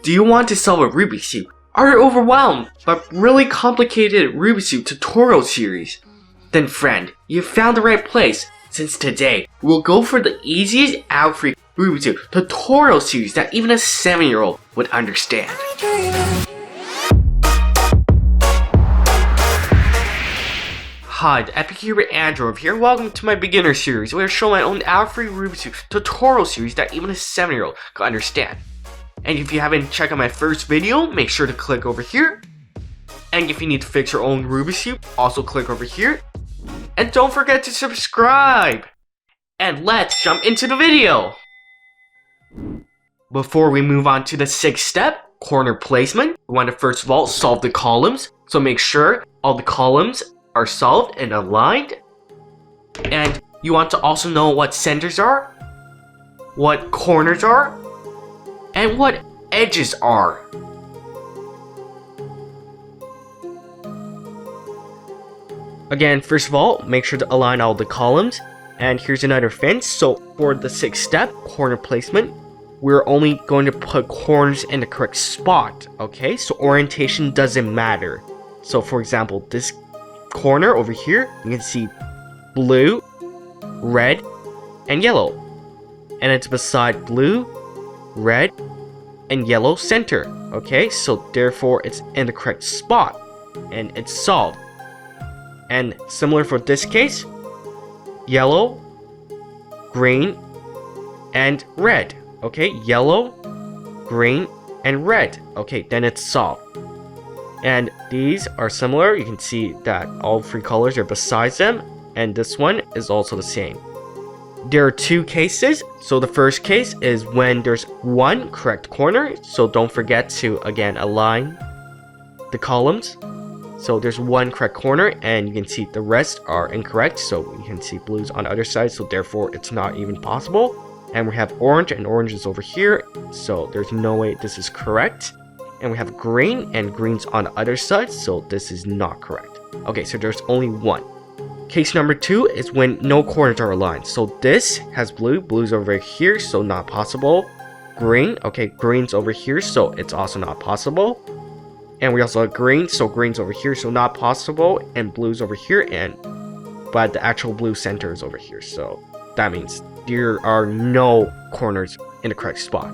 Do you want to solve a Rubik's Cube? Are you overwhelmed by really complicated Rubik's Cube tutorial series? Then friend, you found the right place, since today we'll go for the easiest ad-free Rubik's Cube tutorial series that even a 7-year-old would understand. Hi, the Epic Hero Android here. Welcome to my beginner series where I show my own ad-free Rubik's Cube tutorial series that even a 7-year-old can understand. And if you haven't checked out my first video, make sure to click over here. And if you need to fix your own Rubik's Cube, also click over here. And don't forget to subscribe! And let's jump into the video! Before we move on to the 6th step, corner placement, we want to first of all solve the columns. So make sure all the columns are solved and aligned. And you want to also know what centers are, what corners are, and what edges are. Again, first of all, make sure to align all the columns. And here's another fence. So for the 6th step, corner placement, we're only going to put corners in the correct spot. Okay, so orientation doesn't matter. So for example, this corner over here, you can see blue, red, and yellow. And it's beside blue, red, and yellow center. Okay, so therefore it's in the correct spot and it's solved. And similar for this case, yellow, green, and red. Okay, yellow, green, and red. Okay, then it's solved. And these are similar. You can see that all 3 colors are beside them, and this one is also the same. There are 2 cases. So the first case is when there's 1 correct corner. So don't forget to again align the columns. So there's 1 correct corner, and you can see the rest are incorrect. So you can see blues on the other side, so therefore it's not even possible. And we have orange, and orange is over here, so there's no way this is correct. And we have green, and green's on the other side, so this is not correct. Okay, so there's only 1. Case number 2 is when no corners are aligned. So this has blue, blue's over here, so not possible. Green, okay, green's over here, so it's also not possible. And we also have green, so green's over here, so not possible. And blue's over here, but the actual blue center is over here, so that means there are no corners in the correct spot.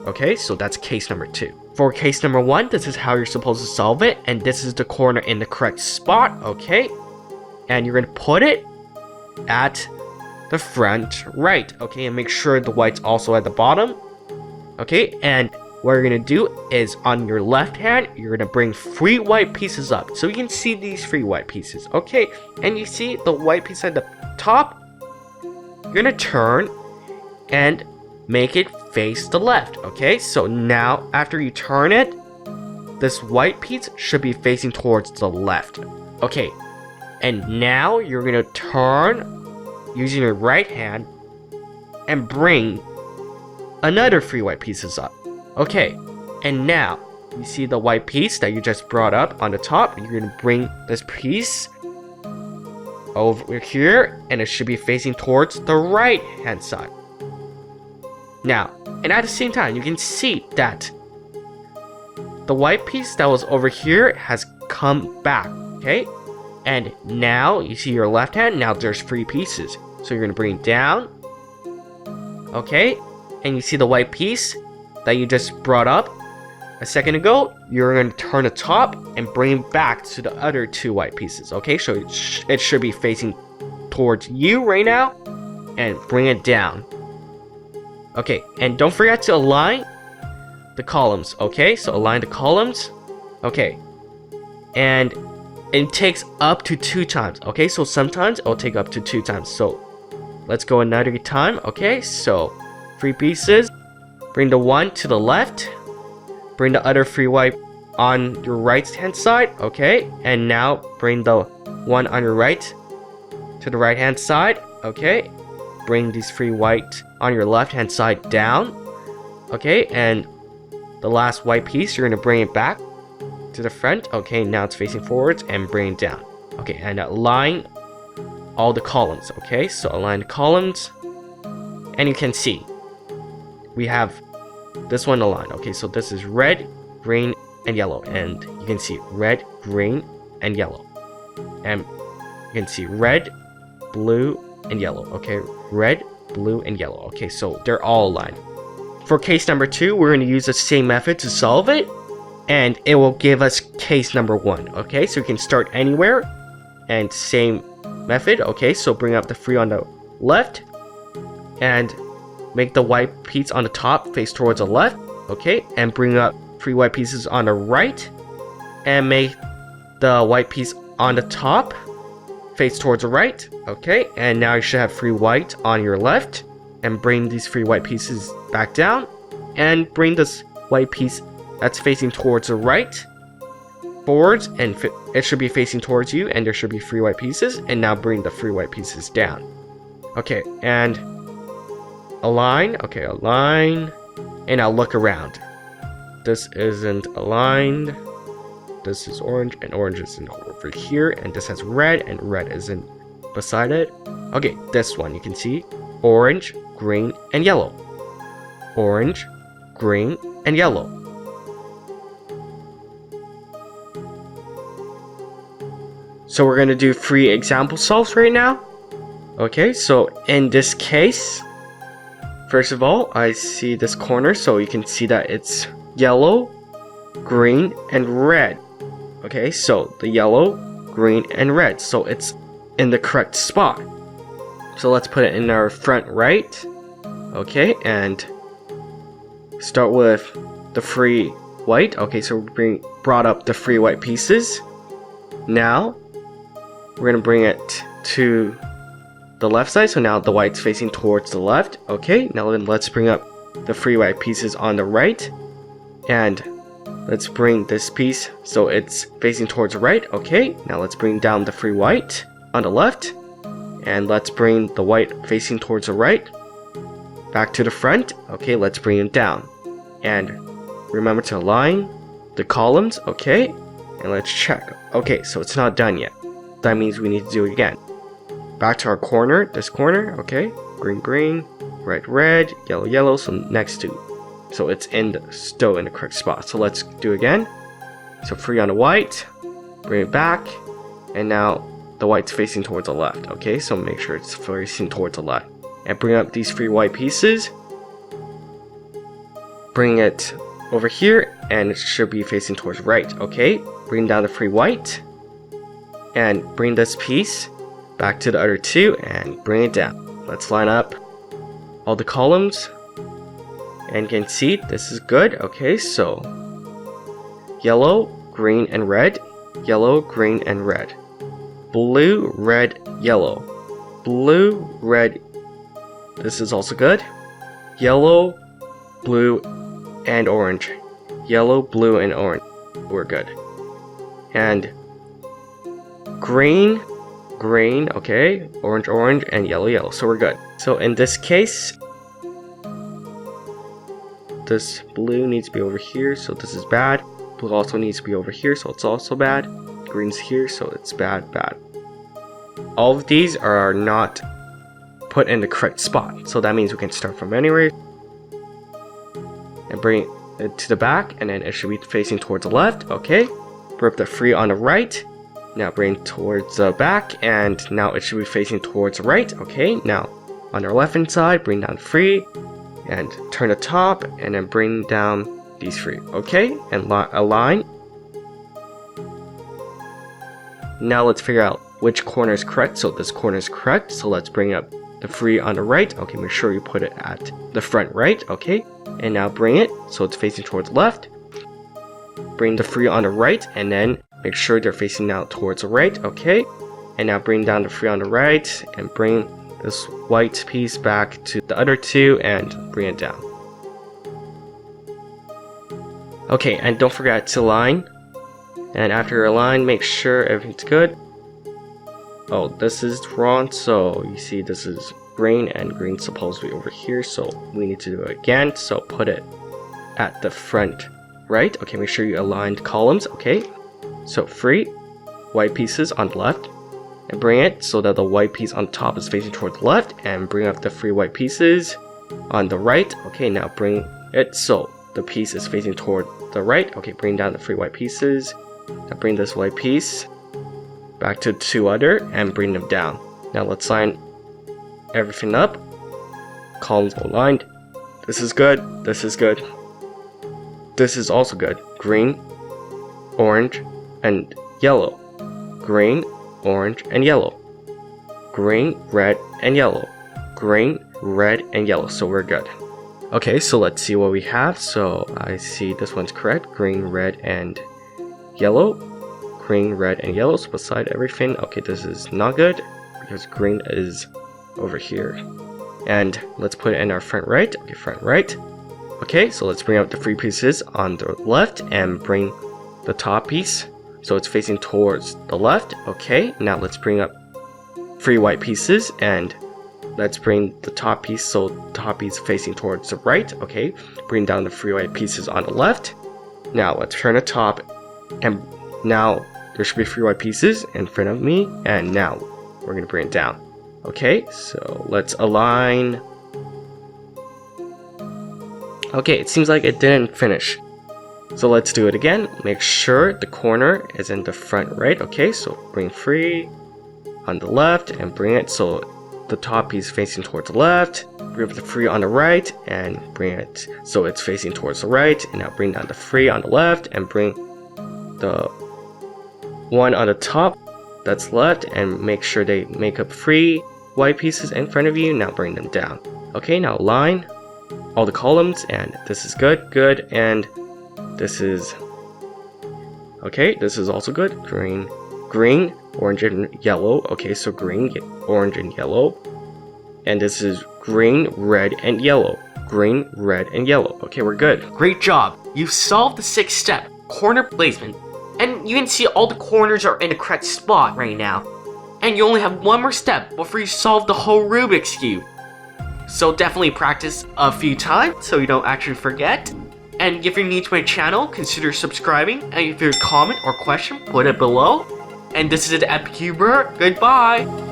Okay, so that's case number 2. For case number 1, this is how you're supposed to solve it, and this is the corner in the correct spot. Okay, and you're gonna put it at the front right. Okay, and make sure the white's also at the bottom. Okay, and what you're gonna do is on your left hand, you're gonna bring 3 white pieces up. So you can see these 3 white pieces. Okay, and you see the white piece at the top. You're gonna turn and make it face the left. Okay, so now after you turn it, this white piece should be facing towards the left. Okay, and now you're gonna turn using your right hand and bring another 3 white pieces up. Okay, and now you see the white piece that you just brought up on the top. You're gonna bring this piece over here, and it should be facing towards the right hand side. Now, and at the same time, you can see that the white piece that was over here has come back. Okay, and now you see your left hand. Now there's 3 pieces, so you're gonna bring it down. Okay, and you see the white piece that you just brought up a second ago. You're going to turn the top and bring it back to the other 2 white pieces. Okay, so it should be facing towards you right now, and bring it down. Okay, and don't forget to align the columns. Okay, so align the columns. Okay, and it takes up to 2 times. Okay, so sometimes it'll take up to 2 times. So let's go another time. Okay, so 3 pieces. Bring the 1 to the left. Bring the other 3 white on your right hand side. Okay, and now bring the 1 on your right to the right hand side. Okay, bring these 3 white on your left hand side down. Okay, and the last white piece, you're gonna bring it back to the front. Okay, now it's facing forwards, and bring it down. Okay, and align all the columns. Okay, so align the columns, and you can see we have this one align. Okay, so this is red, green, and yellow, and you can see red, green, and yellow, and you can see red, blue, and yellow. Okay, red, blue, and yellow. Okay, so they're all aligned. For case number 2, we're going to use the same method to solve it, and it will give us case number 1. Okay, so you can start anywhere, and same method. Okay, so bring up the 3 on the left, and make the white piece on the top face towards the left. Okay, and bring up 3 white pieces on the right, and make the white piece on the top face towards the right. Okay, and now you should have 3 white on your left, and bring these 3 white pieces back down, and bring this white piece that's facing towards the right forwards, and it should be facing towards you, and there should be 3 white pieces, and now bring the 3 white pieces down. Okay, and align. Okay, align, and now look around. This isn't aligned. This is orange, and orange isn't over here, and this has red, and red isn't beside it. Okay, this one you can see orange, green, and yellow. Orange, green, and yellow. So we're going to do 3 example solves right now. Okay, so in this case, first of all, I see this corner, so you can see that it's yellow, green, and red. Okay, so the yellow, green, and red, so it's in the correct spot. So let's put it in our front right. Okay, and start with the 3 white. Okay, so we brought up the 3 white pieces. Now we're gonna bring it to the left side, so now the white's facing towards the left. Okay, now then let's bring up the 3 white pieces on the right, and let's bring this piece so it's facing towards the right. Okay, now let's bring down the 3 white on the left, and let's bring the white facing towards the right back to the front. Okay, let's bring it down, and remember to align the columns. Okay, and let's check. Okay, so it's not done yet. That means we need to do it again. Back to our corner, this corner. Okay, green, green, red, red, yellow, yellow. So next to, so it's still in the correct spot. So let's do it again. So 3 on the white, bring it back, and now the white's facing towards the left. Okay, so make sure it's facing towards the left, and bring up these 3 white pieces. Bring it over here, and it should be facing towards right. Okay, bring down the 3 white, and bring this piece back to the other 2 and bring it down. Let's line up all the columns, and you can see this is good. Okay, so yellow, green, and red, yellow, green, and red, blue, red, yellow, blue, red. This is also good. Yellow, blue, and orange. Yellow, blue, and orange. We're good. And green, green, okay, orange, orange, and yellow, yellow. So we're good. So in this case, this blue needs to be over here, so this is bad. Blue also needs to be over here, so it's also bad. Green's here, so it's bad, bad. All of these are not put in the correct spot, so that means we can start from anywhere and bring it to the back, and then it should be facing towards the left. Okay, bring up the 3 on the right. Now bring towards the back, and now it should be facing towards the right. Okay, now on our left hand side, bring down 3 and turn the top, and then bring down these 3. Okay, and align. Now let's figure out which corner is correct. So this corner is correct, so let's bring up the 3 on the right. Okay, make sure you put it at the front right. Okay, and now bring it so it's facing towards left. Bring the 3 on the right, and then make sure they're facing now towards the right. Okay, and now bring down the 3 on the right, and bring this white piece back to the other 2 and bring it down. Okay, and don't forget to align. And after you align, make sure everything's good. Oh, this is wrong, so you see this is green, and green's supposed to be over here, so we need to do it again. So put it at the front right. Okay, make sure you aligned columns. Okay, so 3 white pieces on the left, and bring it so that the white piece on top is facing toward the left, and bring up the 3 white pieces on the right. Okay, now bring it so the piece is facing toward the right. Okay, bring down the 3 white pieces. Now bring this white piece back to 2 other and bring them down. Now let's line everything up. Columns aligned. This is good. This is good. This is also good. Green, orange, and yellow. Green, orange, and yellow. Green, red, and yellow. Green, red, and yellow. So we're good. Okay, so let's see what we have. So I see this one's correct. Green, red, and yellow. Green, red, and yellow. So beside everything. Okay, this is not good because green is over here. And let's put it in our front right. Okay, front right. Okay, so let's bring out the 3 pieces on the left and bring the top piece so it's facing towards the left. Okay, now let's bring up 3 white pieces and let's bring the top piece so the top piece facing towards the right. Okay, bring down the 3 white pieces on the left. Now let's turn the top, and now there should be 3 white pieces in front of me, and now we're gonna bring it down. Okay, so let's align. Okay, it seems like it didn't finish. So let's do it again. Make sure the corner is in the front right. Okay, so bring 3 on the left and bring it so the top piece facing towards the left. Bring up the 3 on the right and bring it so it's facing towards the right. And now bring down the 3 on the left and bring the 1 on the top that's left and make sure they make up 3 white pieces in front of you. Now bring them down. Okay, now align all the columns, and this is good, and this is okay. This is also good. Green, orange, and yellow. Okay, so green, orange, and yellow, and this is green, red, and yellow. Green, red, and yellow. Okay, we're good. Great job. You've solved the 6th step, corner placement, and you can see all the corners are in the correct spot right now. And you only have 1 more step before you solve the whole Rubik's Cube. So definitely practice a few times so you don't actually forget. And if you're new to my channel, consider subscribing. And if you have a comment or question, put it below. And this is the Epic Cuber. Goodbye!